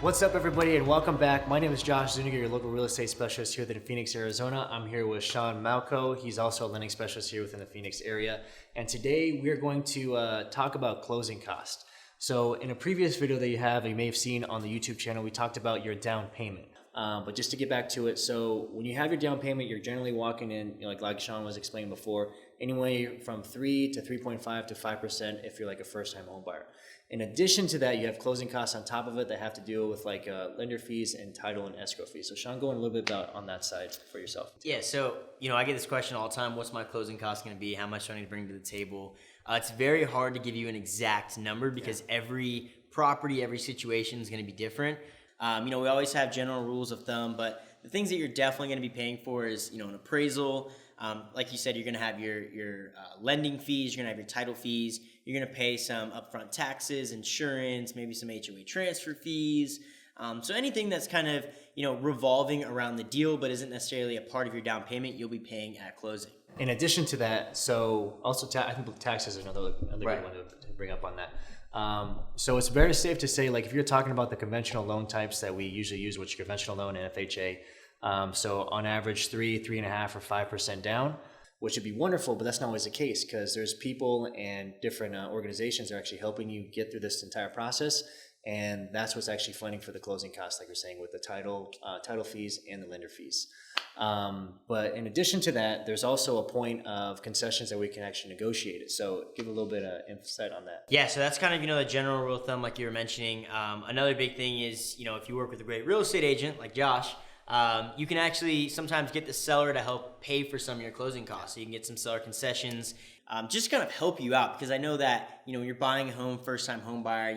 What's up, everybody, and welcome back. My name is Josh Zuniga, your local real estate specialist here in Phoenix, Arizona. I'm here with Sean Malco. He's also a lending specialist here within the Phoenix area. And today we're going to talk about closing costs. So in a previous video that you may have seen on the YouTube channel, we talked about your down payment. But just to get back to it, so when you have your down payment, you're generally walking in, like Sean was explaining before, anywhere from 3 to 3.5 to 5% if you're like a first-time home buyer. In addition to that, you have closing costs on top of it that have to deal with like lender fees and title and escrow fees. So Sean, go in a little bit about on that side for yourself. Yeah, so I get this question all the time. What's my closing cost going to be? How much do I need to bring to the table? It's very hard to give you an exact number because every property, every situation is going to be different. We always have general rules of thumb, but the things that you're definitely going to be paying for is, an appraisal. Like you said, you're going to have your lending fees, you're going to have your title fees, you're going to pay some upfront taxes, insurance, maybe some HOA transfer fees. So anything that's kind of, revolving around the deal, but isn't necessarily a part of your down payment, you'll be paying at closing. In addition to that, so also I think taxes are another good one to bring up on that. So it's very safe to say, like, if you're talking about the conventional loan types that we usually use, which is conventional loan and FHA, so on average 3.5 or 5% down, which would be wonderful, but that's not always the case because there's people and different organizations that are actually helping you get through this entire process. And that's what's actually funding for the closing costs, like we're saying, with the title fees and the lender fees. But in addition to that, there's also a point of concessions that we can actually negotiate it. So give a little bit of insight on that. Yeah, so that's kind of, the general rule of thumb, like you were mentioning. Another big thing is, if you work with a great real estate agent like Josh, you can actually sometimes get the seller to help pay for some of your closing costs. So you can get some seller concessions, just kind of help you out, because I know that, when you're buying a home, first-time home buyer,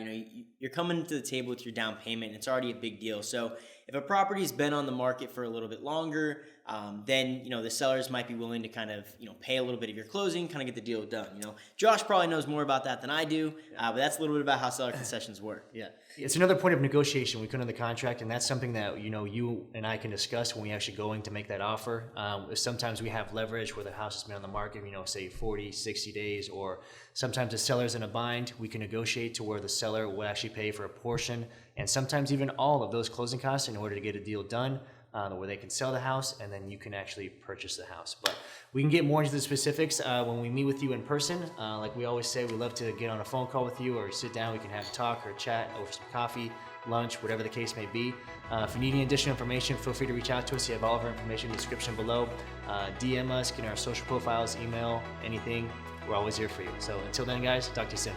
you're coming to the table with your down payment, and it's already a big deal. So if a property's been on the market for a little bit longer, then, the sellers might be willing to kind of, pay a little bit of your closing, kind of get the deal done. Josh probably knows more about that than I do, but that's a little bit about how seller concessions work. Yeah. It's another point of negotiation we put in the contract, and that's something that, you and I can discuss when we actually go in to make that offer. Sometimes we have leverage where the house has been on the market, say 40, 60 days, or sometimes the seller's in a bind. We can negotiate to where the seller will actually pay for a portion and sometimes even all of those closing costs in order to get a deal done, where they can sell the house and then you can actually purchase the house. But we can get more into the specifics when we meet with you in person. Like we always say, we love to get on a phone call with you or sit down. We can have a talk or chat over some coffee, lunch, whatever the case may be. If you need any additional information, feel free to reach out to us. You have all of our information in the description below. DM us, get our social profiles, email, anything. We're always here for you. So until then, guys, talk to you soon.